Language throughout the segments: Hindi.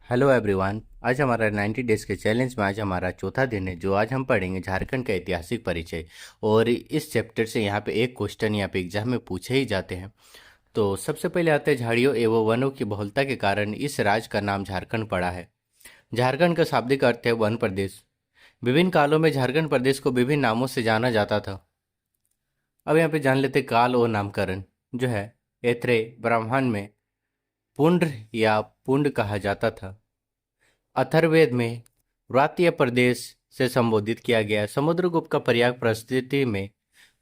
Hello everyone. आज हमारा 90 डेज के चैलेंज में आज हमारा चौथा दिन है, जो आज हम पढ़ेंगे झारखंड का ऐतिहासिक परिचय। और इस चैप्टर से यहाँ पे एक क्वेश्चन यहाँ पे एग्जाम में पूछे ही जाते हैं। तो सबसे पहले आते हैं, झाड़ियों एवं वनों की बहुलता के कारण इस राज्य का नाम झारखंड पड़ा है। झारखंड का शाब्दिक अर्थ है वन प्रदेश। विभिन्न कालों में झारखंड प्रदेश को विभिन्न नामों से जाना जाता था। अब यहाँ पे जान लेते काल और नामकरण जो है। ऐत्रेय ब्राह्मण में पुंड्र या पुंड कहा जाता था। अथर्ववेद में व्रात्य प्रदेश से संबोधित किया गया है। समुद्रगुप्त का प्रयाग परिस्थिति में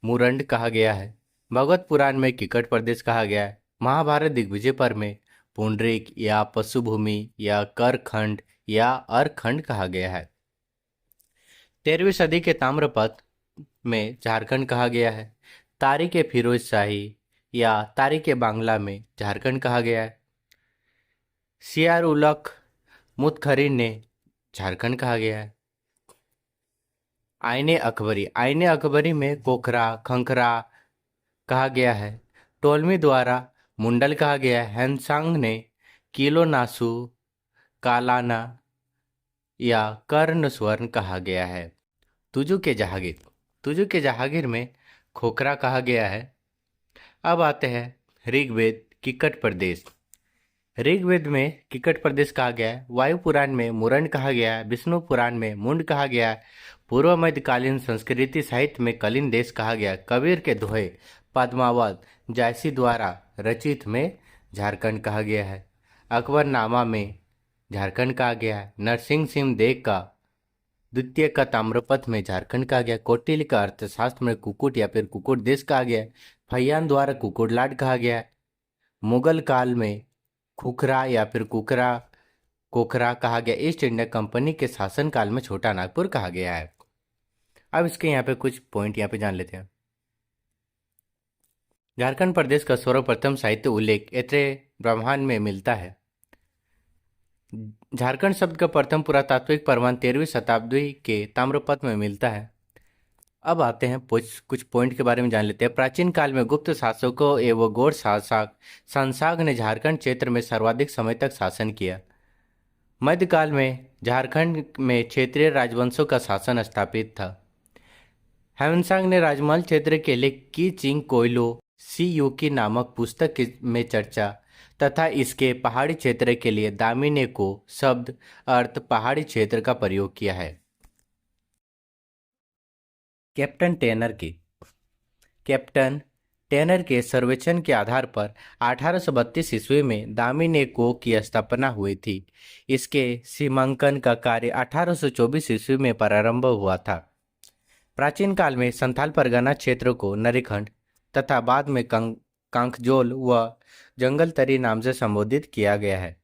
मुरंड कहा गया है। भगवत पुराण में किकट प्रदेश कहा गया है। महाभारत दिग्विजय पर में पुंडरीक या पशुभूमि या करखंड या अरखंड कहा गया है। 13वीं सदी के ताम्रपत्र में झारखंड कहा गया है। तारीख ए फिरोज शाही या तारीख ए बांग्ला में झारखंड कहा गया है। सियार उलक मुतखरीन ने झारखंड कहा गया है। आईने अकबरी में कोखरा खंखरा कहा गया है। टोलमी द्वारा मुंडल कहा गया है। हैंसांग ने किलो नासू कालाना या कर्ण स्वर्ण कहा गया है। तुजु के जहागीर में खोखरा कहा गया है। अब आते हैं ऋग्वेद किकट प्रदेश। ऋग्वेद में किकट प्रदेश कहा गया है। वायु पुराण में मुरंड कहा गया है। विष्णु पुराण में मुंड कहा गया है। पूर्व मध्यकालीन संस्कृति साहित्य में कलिंग देश कहा गया है। कबीर के दोहे पद्मावत जायसी द्वारा रचित में झारखंड कहा गया है। अकबरनामा में झारखंड कहा गया है। नरसिंह सिंह देव का द्वितीय का ताम्रपत्र में झारखंड कहा गया। कौटिल्य का अर्थशास्त्र में कुकुट या फिर कुकुट देश कहा गया है। फैयान द्वारा कुकुटलाट कहा गया है। मुगल काल में खुखरा या फिर कुकरा कोखरा कहा गया। ईस्ट इंडिया कंपनी के शासनकाल में छोटा नागपुर कहा गया है। अब इसके यहाँ पे कुछ पॉइंट यहाँ पे जान लेते हैं। झारखंड प्रदेश का सर्वप्रथम साहित्य उल्लेख ऐत्रेय ब्राह्मण में मिलता है। झारखंड शब्द का प्रथम पुरातात्विक प्रमाण 13वीं शताब्दी के ताम्रपत्र में मिलता है। अब आते हैं कुछ पॉइंट के बारे में जान लेते हैं। प्राचीन काल में गुप्त शासकों एवं गौड़ शासक संसाग ने झारखंड क्षेत्र में सर्वाधिक समय तक शासन किया। मध्यकाल में झारखंड में क्षेत्रीय राजवंशों का शासन स्थापित था। ह्वेनसांग ने राजमहल क्षेत्र के लिए की चिंग कोयलो सी युकी नामक पुस्तक में चर्चा तथा इसके पहाड़ी क्षेत्र के लिए दामिने को शब्द अर्थ पहाड़ी क्षेत्र का प्रयोग किया है। कैप्टन टेनर के सर्वेक्षण के आधार पर 1832 ईस्वी में दामिने को की स्थापना हुई थी। इसके सीमांकन का कार्य 1824 ईस्वी में प्रारंभ हुआ था। प्राचीन काल में संथाल परगना क्षेत्र को नरीखंड तथा बाद में कांखजोल व जंगलतरी नाम से संबोधित किया गया है।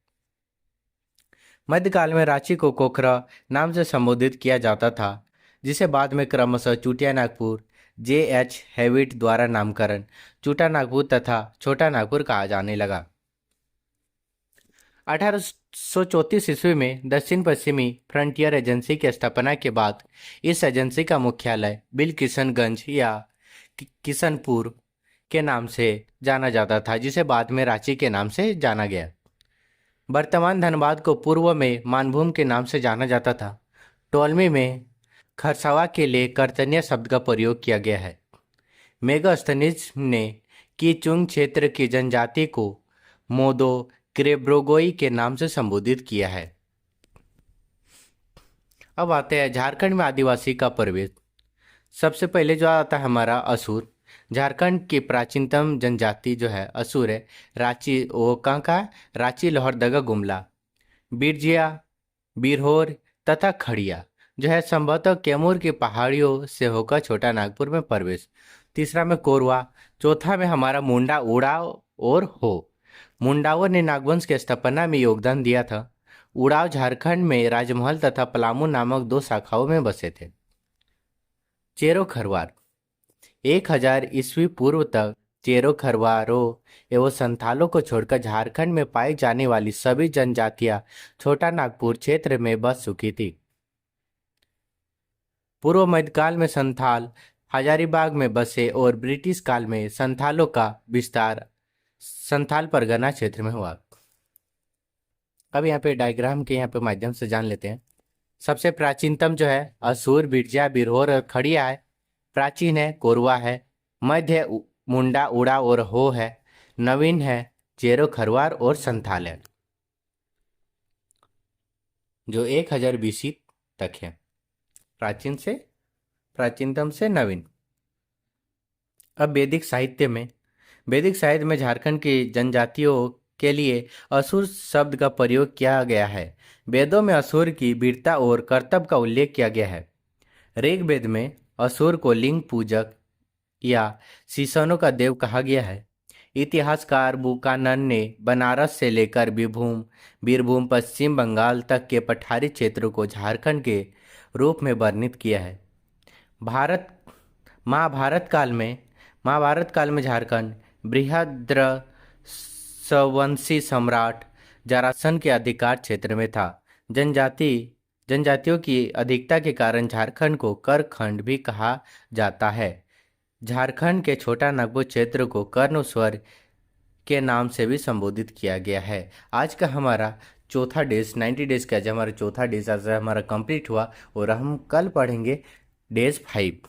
मध्यकाल में रांची को कोखरा नाम से संबोधित किया जाता था, जिसे बाद में क्रमशः चूटिया नागपुर J.H. हेविट द्वारा नामकरण छोटा नागपुर तथा छोटा नागपुर कहा जाने लगा। 1834 ईस्वी में दक्षिण पश्चिमी फ्रंटियर एजेंसी की स्थापना के बाद इस एजेंसी का मुख्यालय बिल किशनगंज या किशनपुर के नाम से जाना जाता था, जिसे बाद में रांची के नाम से जाना गया। वर्तमान धनबाद को पूर्व में मानभूम के नाम से जाना जाता था। टोलमी में खरसावा के लिए कर्तन्य शब्द का प्रयोग किया गया है। मेगास्थनीज ने कीचुंग क्षेत्र की जनजाति को मोदो क्रेब्रोगोई के नाम से संबोधित किया है। अब आते हैं झारखंड में आदिवासी का प्रवेश। सबसे पहले जो आता है हमारा असुर। झारखंड की प्राचीनतम जनजाति जो है असुर है। रांची वो कहाँ का? रांची, लोहरदगा, गुमला, बिरजिया, बिरहोर तथा खड़िया जो है संभवतः कैमूर की पहाड़ियों से होकर छोटा नागपुर में प्रवेश। तीसरा में कोरवा। चौथा में हमारा मुंडा, उड़ाव और हो। मुंडाओं ने नागवंश की स्थापना में योगदान दिया था। उड़ाव झारखंड में राजमहल तथा पलामू नामक दो शाखाओं में बसे थे। चेरो खरवार। 1000 ईस्वी पूर्व तक चेरो खरवारों एवं संथालों को छोड़कर झारखंड में पाई जाने वाली सभी जनजातियां छोटा नागपुर क्षेत्र में बस चुकी थी। पूर्व मध्यकाल में संथाल हजारीबाग में बसे और ब्रिटिश काल में संथालों का विस्तार संथाल परगना क्षेत्र में हुआ। अब यहाँ पे डायग्राम के यहाँ पे माध्यम से जान लेते हैं। सबसे प्राचीनतम जो है असुर, बिरजा, बिरहोर और खड़िया है। प्राचीन है कोरवा है। मध्य है मुंडा, उड़ा और हो है। नवीन है चेरो, खरवार और संथाल है, जो 1000 BC तक है। प्राचीन से प्राचीनतम से नवीन। अब वैदिक साहित्य में झारखंड की जनजातियों के लिए असुर शब्द का प्रयोग किया गया है। वेदों में असुर की वीरता और कर्तव्य का उल्लेख किया गया है। ऋग्वेद में असुर को लिंग पूजक या शीशनों का देव कहा गया है। इतिहासकार बुकानन ने बनारस से लेकर बीरभूम पश्चिम बंगाल तक के पठारी क्षेत्रों को झारखंड के रूप में वर्णित किया है। भारत महाभारत काल में झारखंड बृहद्रसवंशी सम्राट जरासंध के अधिकार क्षेत्र में था। जनजातियों की अधिकता के कारण झारखंड को करखंड भी कहा जाता है। झारखंड के छोटा नागपुर क्षेत्र को कर्ण स्वर के नाम से भी संबोधित किया गया है। आज का हमारा चौथा डेज 90 डेज का आज हमारा चौथा डेज आज हमारा कंप्लीट हुआ और हम कल पढ़ेंगे डेज 5।